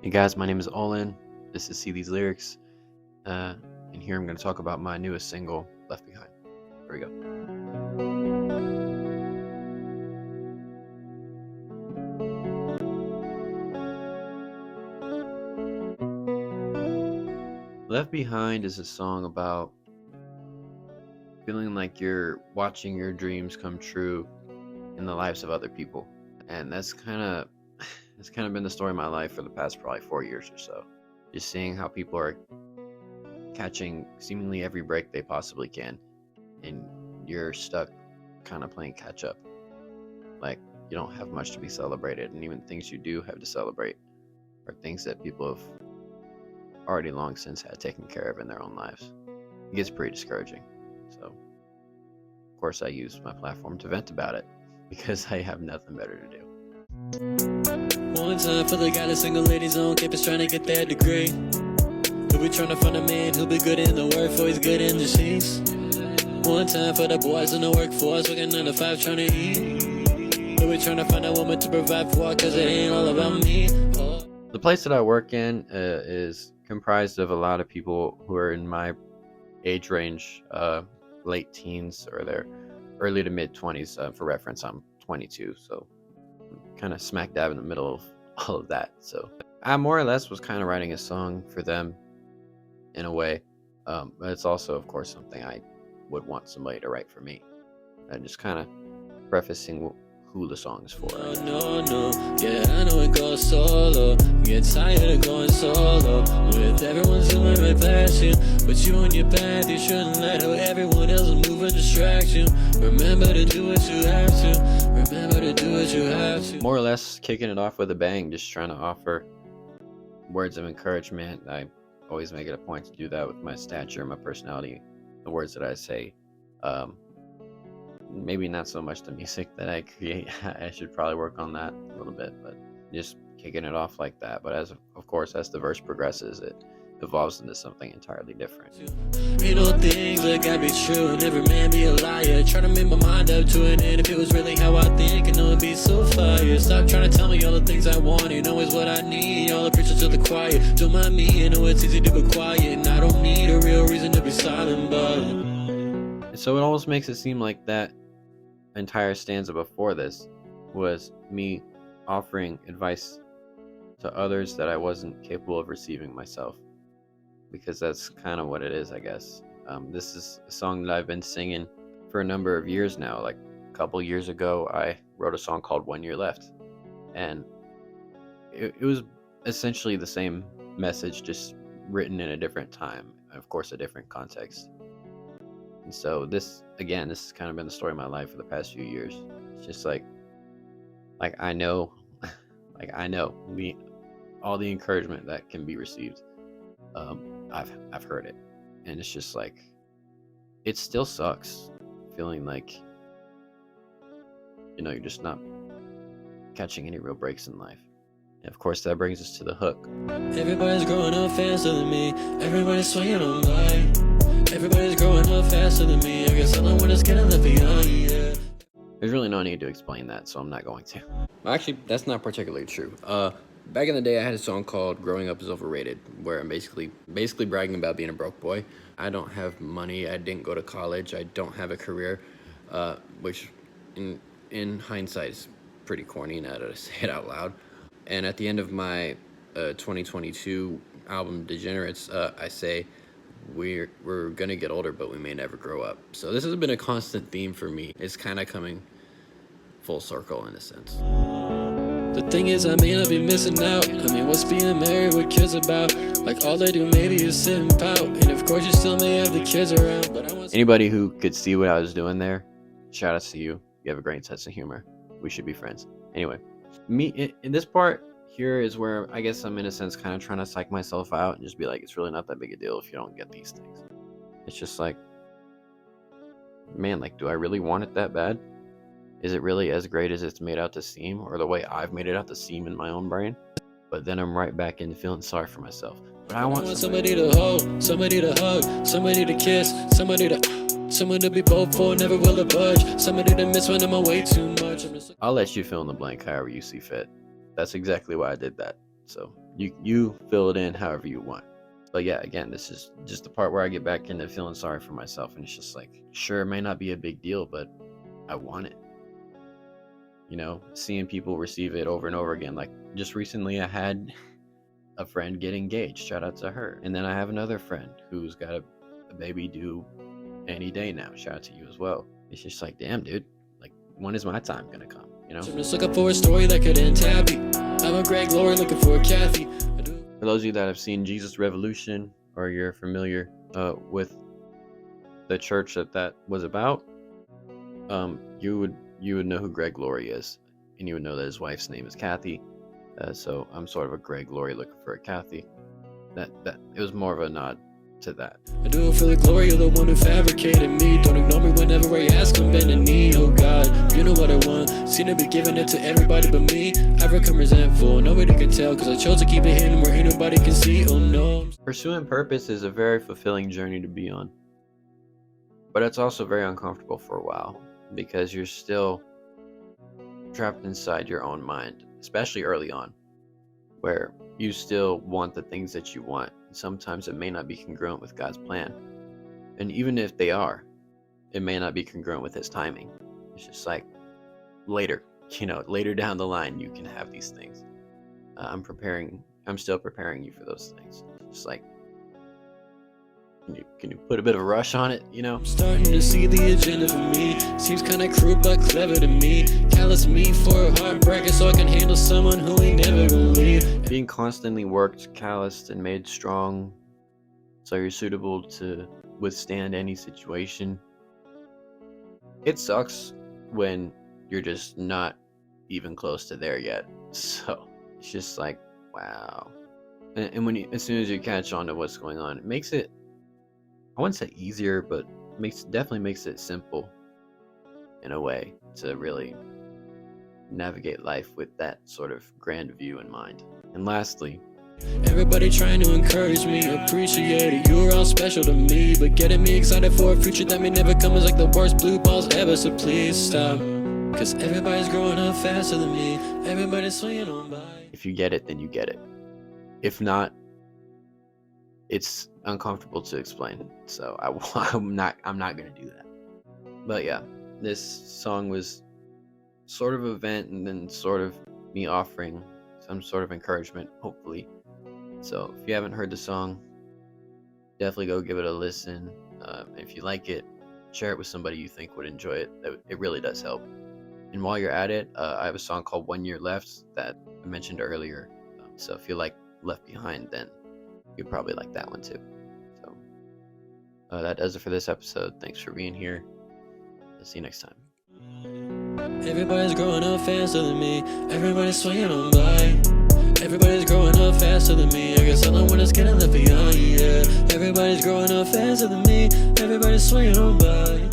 Hey guys, my name is Olen. This is See These Lyrics. And here I'm going to talk about my newest single, Left Behind. Here we go. Left Behind is a song about feeling like you're watching your dreams come true in the lives of other people. And that's kind of been the story of my life for the past probably 4 years or so. Just seeing how people are catching seemingly every break they possibly can, and you're stuck kind of playing catch up. Like, you don't have much to be celebrated, and even things you do have to celebrate are things that people have already long since had taken care of in their own lives. It gets pretty discouraging. So, of course, I use my platform to vent about it because I have nothing better to do. One time for the guy that single ladies on campus trying to get their degree. Who be trying to find a man who'll be good in the workforce, good in the sheets. One time for the boys in the workforce, working 9 to 5 trying to eat. Who be trying to find a woman to provide for, cause it ain't all about me. Oh. The place that I work in is comprised of a lot of people who are in my age range, late teens or their early to mid 20s. For reference, I'm 22, so I'm kind of smack dab in the middle of all of that. So I more or less was kind of writing a song for them in a way, but it's also, of course, something I would want somebody to write for me. And just kind of prefacing who the song is for. No, yeah, I know it goes solo. Get tired of going solo with everyone zooming right past you, but you on your path. You shouldn't let how everyone else move and distract you. Remember to do what you have to. Remember to do what you have to. More or less kicking it off with a bang, just trying to offer words of encouragement. I always make it a point to do that with my stature, my personality, the words that I say. Maybe not so much the music that I create. I should probably work on that a little bit, but just kicking it off like that. But as the verse progresses, it evolves into something entirely different. You know things that gotta be true, and every man be a liar. Trying to make my mind up to it, and if it was really how I think, I know it'd be so fire. Stop trying to tell me all the things I want, you know it's what I need. All the preachers to the choir, don't mind me, you know it's easy to be quiet, and I don't need a real reason to be silent, but so it almost makes it seem like that entire stanza before this was me offering advice to others that I wasn't capable of receiving myself, because that's kind of what it is, I guess. This is a song that I've been singing for a number of years now. Like a couple years ago, I wrote a song called 1 Year Left, and it was essentially the same message, just written in a different time, of course, a different context. And so this has kind of been the story of my life for the past few years. It's just like I know, all the encouragement that can be received. I've heard it, and it's just like, it still sucks feeling like, you're just not catching any real breaks in life. And of course, that brings us to the hook. everybody's growing up faster than me. Everybody's swinging on by. Everybody's growing up faster than me. I guess I'm the one that's getting left behind, yeah. There's really no need to explain that, so I'm not going to. Actually, that's not particularly true. Back in the day, I had a song called "Growing Up Is Overrated," where I'm basically bragging about being a broke boy. I don't have money. I didn't go to college. I don't have a career, which, in hindsight, is pretty corny now that I say it out loud. And at the end of my 2022 album "Degenerates," I say, we're gonna get older, but we may never grow up. So this has been a constant theme for me. It's kind of coming full circle in a sense. The thing is, I may not be missing out. I mean, what's being married with kids about? Like, all they do maybe is sit and pout. And of course, you still may have the kids around, but I want Anybody who could see what I was doing there, shout out to you. You have a great sense of humor. We should be friends. Anyway, me in this part here is where I guess I'm in a sense kind of trying to psych myself out and just be like, it's really not that big a deal if you don't get these things. It's just like, man, like, do I really want it that bad? Is it really as great as it's made out to seem, or the way I've made it out to seem in my own brain? But then I'm right back into feeling sorry for myself. But I want somebody to hold, somebody to hug, somebody to kiss, someone to be both for, never will it budge. Somebody to miss when I'm away too much. I'll let you fill in the blank however you see fit. That's exactly why I did that. So you fill it in however you want. But yeah, again, this is just the part where I get back into feeling sorry for myself, and it's just like, sure, it may not be a big deal, but I want it. Seeing people receive it over and over again. Like just recently, I had a friend get engaged. Shout out to her. And then I have another friend who's got a baby due any day now. Shout out to you as well. It's just like, damn, dude. Like, when is my time gonna come? So I'm just looking for a story that could end happy. I'm a Greg Laurie looking for a Kathy. For those of you that have seen Jesus Revolution, or you're familiar with the church that was about, you would know who Greg Laurie is, and you would know that his wife's name is Kathy. So I'm sort of a Greg Laurie looking for a Kathy. That it was more of a nod to that. I do it for the glory of the one who fabricated me. Don't ignore me whenever I ask him, bend a knee. Oh God, you know what I want. Seem to be giving it to everybody but me. I've become resentful, nobody can tell, cause I chose to keep it hidden where ain't nobody can see. Oh no. Pursuing purpose is a very fulfilling journey to be on, but it's also very uncomfortable for a while, because you're still trapped inside your own mind, especially early on, where you still want the things that you want. Sometimes it may not be congruent with God's plan, and even if they are, it may not be congruent with his timing. It's just like later down the line you can have these things. I'm still preparing you for those things. It's like, can you put a bit of a rush on it? I'm starting to see the agenda for me. Seems kinda crude but clever to me. Callous me for a heartbreaker so I can handle someone who ain't never gonna leave. Being constantly worked, calloused, and made strong so you're suitable to withstand any situation. It sucks when you're just not even close to there yet. So it's just like, wow. And as soon as you catch on to what's going on, it makes it, I wouldn't say easier, but definitely makes it simple in a way to really navigate life with that sort of grand view in mind. And lastly, everybody trying to encourage me, appreciate it, you're all special to me, but getting me excited for a future that may never come is like the worst blue balls ever, so please stop, cause everybody's growing up faster than me, everybody's swinging on by. If you get it, then you get it. If not, it's uncomfortable to explain, so I'm not gonna do that. But yeah, this song was sort of an event, and then sort of me offering some sort of encouragement, hopefully. So if you haven't heard the song, definitely go give it a listen. If you like it, share it with somebody you think would enjoy it. It really does help. And while you're at it, I have a song called 1 Year Left that I mentioned earlier. So if you like Left Behind, then you'd probably like that one too. So that does it for this episode. Thanks for being here. I'll see you next time. Everybody's growing up faster than me, everybody's swinging on by. Everybody's growing up faster than me, I guess I'm the one that's getting left behind, yeah. Everybody's growing up faster than me, everybody's swinging on by.